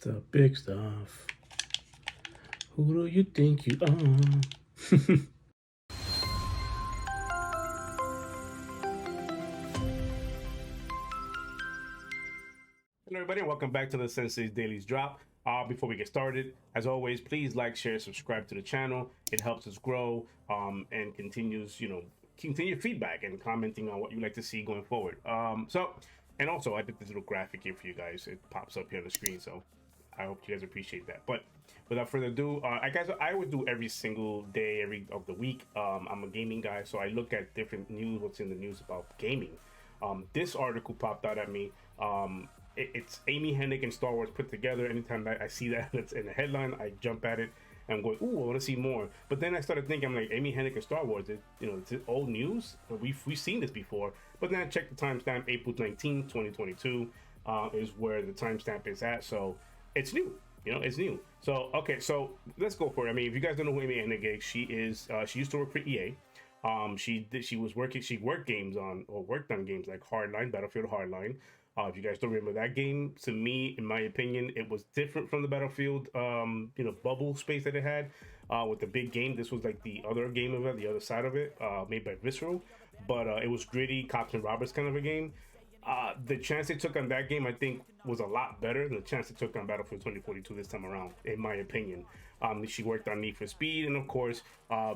The big stuff. Who do you think you are? Hello, everybody. Welcome back to the Sensei's Daily's Drop. Before we get started, as always, please like, share, subscribe to the channel. It helps us grow and continues, continue feedback and commenting on what you'd like to see going forward. And also, I did this little graphic here for you guys. It pops up here on the screen, so I hope you guys appreciate that. But without further ado, I would do every single day, every of the week. I'm a gaming guy, so I look at different news, what's in the news about gaming. This article popped out at me. It's Amy Hennig and Star Wars put together. Anytime I see that it's in the headline, I jump at it and I'm going, ooh, I want to see more. But then I started thinking, I'm like, Amy Hennig and Star Wars, it's old news. We've seen this before. But then I checked the timestamp, April 19th, 2022 is where the timestamp is at. So it's new. It's new. So, okay, so let's go for it. I mean, if you guys don't know who Amy Hennig is, she used to work for EA. She worked on games like Hardline, Battlefield Hardline. If you guys don't remember that game, to me, in my opinion, it was different from the Battlefield, bubble space that it had with the big game. This was like the other game of it, the other side of it, made by Visceral, but it was gritty, cops and robbers kind of a game. The chance they took on that game, I think, was a lot better than the chance they took on Battlefield 2042 this time around, in my opinion. She worked on Need for Speed, and of course,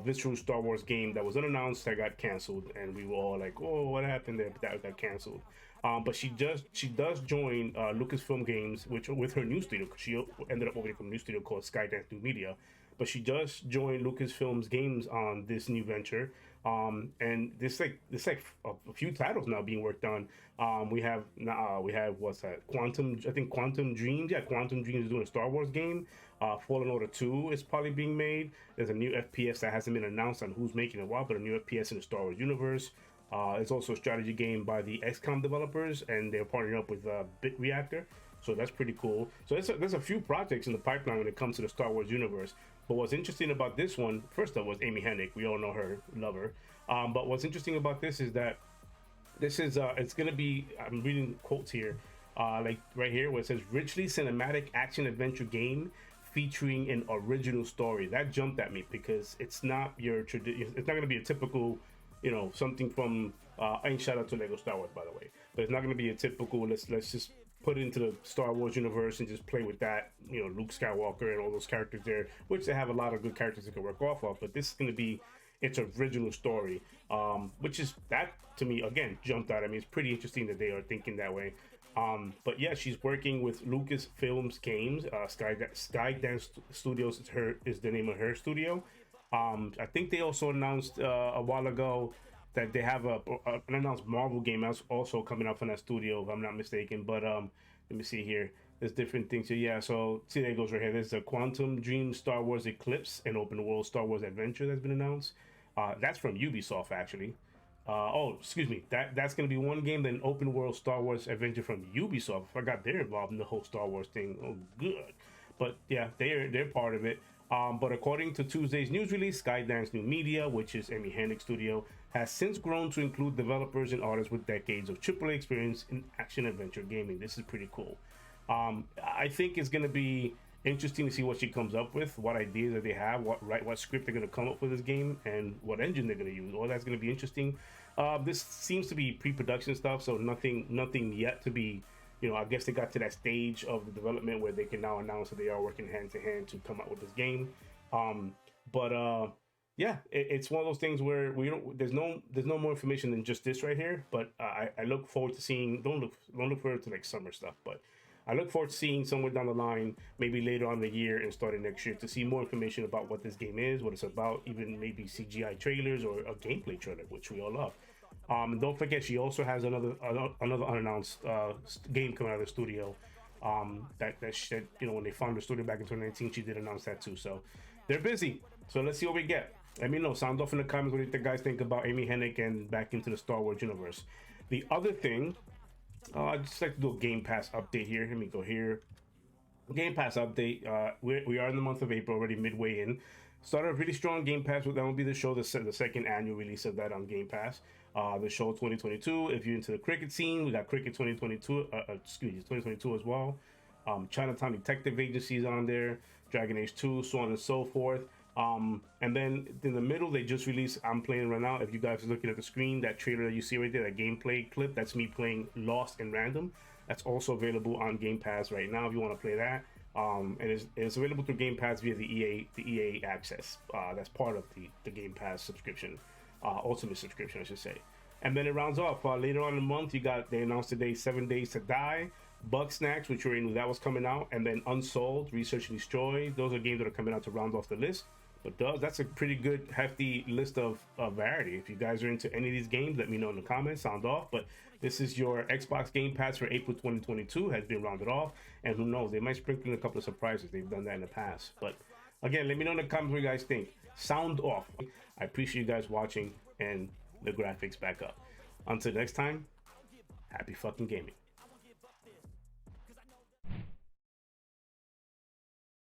Visceral Star Wars game that was unannounced that got canceled, and we were all like, "Oh, what happened there?" That got canceled. But she does join Lucasfilm Games, which with her new studio. She ended up opening a new studio called Skydance New Media, but she does join Lucasfilm's Games on this new venture. And there's like a few titles now being worked on. We have what's that? Quantum Dreams. Yeah, Quantum Dreams is doing a Star Wars game. Fallen Order 2 is probably being made. There's a new FPS that hasn't been announced on who's making it, but a new FPS in the Star Wars universe. It's also a strategy game by the XCOM developers, and they're partnering up with Bit Reactor. So that's pretty cool. So there's a few projects in the pipeline when it comes to the Star Wars universe. But what's interesting about this one, first of all, was Amy Hennig. We all know her, love her. But what's interesting about this is that this is it's gonna be. I'm reading quotes here, like right here, where it says richly cinematic action adventure game featuring an original story. That jumped at me because it's not your tradition. It's not gonna be a typical, something from. And shout out to Lego Star Wars, by the way. But it's not gonna be a typical. Let's just put it into the Star Wars universe and just play with that, Luke Skywalker and all those characters there, which they have a lot of good characters that can work off of. But this is going to be its original story, which is that to me again jumped out. I mean, it's pretty interesting that they are thinking that way. But yeah, she's working with Lucasfilms Games. Skydance Studios is the name of her studio. I think they also announced a while ago that they have an announced Marvel game that's also coming up from that studio, if I'm not mistaken. But let me see here. There's different things here. Yeah, so see, there it goes right here. There's a Quantum Dream Star Wars Eclipse and open world Star Wars adventure that's been announced. That's from Ubisoft, actually. Excuse me. That's going to be one game, then open world Star Wars adventure from Ubisoft. I forgot they're involved in the whole Star Wars thing. Oh, good. But yeah, they're part of it. But according to Tuesday's news release, Skydance New Media, which is Amy Hennig Studio, has since grown to include developers and artists with decades of AAA experience in action adventure gaming. This is pretty cool. I think it's going to be interesting to see what she comes up with, what ideas that they have, what script they're going to come up with this game, and what engine they're going to use. All that's going to be interesting. This seems to be pre-production stuff, so nothing yet to be. I guess they got to that stage of the development where they can now announce that they are working hand to hand to come out with this game. Yeah, it's one of those things where there's no more information than just this right here. But I look forward to seeing. Don't look forward to like summer stuff, but I look forward to seeing somewhere down the line, maybe later on in the year and starting next year, to see more information about what this game is, what it's about, even maybe CGI trailers or a gameplay trailer, which we all love. And don't forget, she also has another unannounced game coming out of the studio. That when they found the studio back in 2019, she did announce that too. So they're busy. So let's see what we get. Let me know. Sound off in the comments what you guys think about Amy Hennig and back into the Star Wars universe. The other thing, I'd just like to do a Game Pass update here. Let me go here. Game Pass update. We are in the month of April, already midway in. Started a really strong Game Pass. That will be the show, the second annual release of that on Game Pass. The show 2022. If you're into the cricket scene, we got Cricket 2022. 2022 as well. Chinatown Detective Agency is on there, Dragon Age 2, so on and so forth. And then in the middle, they just released, I'm playing right now, if you guys are looking at the screen, that trailer that you see right there, that gameplay clip, that's me playing Lost in Random. That's also available on Game Pass right now if you want to play that. And it's available through Game Pass via the EA access. That's part of the Game Pass subscription, ultimate subscription, I should say. And then it rounds off later on in the month. They announced today 7 Days to Die, Bug Snacks, which we already knew that was coming out, and then Unsold, Research and Destroy. Those are games that are coming out to round off the list. But that's a pretty good hefty list of variety. If you guys are into any of these games, let me know in the comments. Sound off. But this is your Xbox Game Pass for April 2022 has been rounded off, and who knows, they might sprinkle in a couple of surprises. They've done that in the past. But again, let me know in the comments what you guys think. Sound off. I appreciate you guys watching, and the graphics back up. Until next time, happy fucking gaming.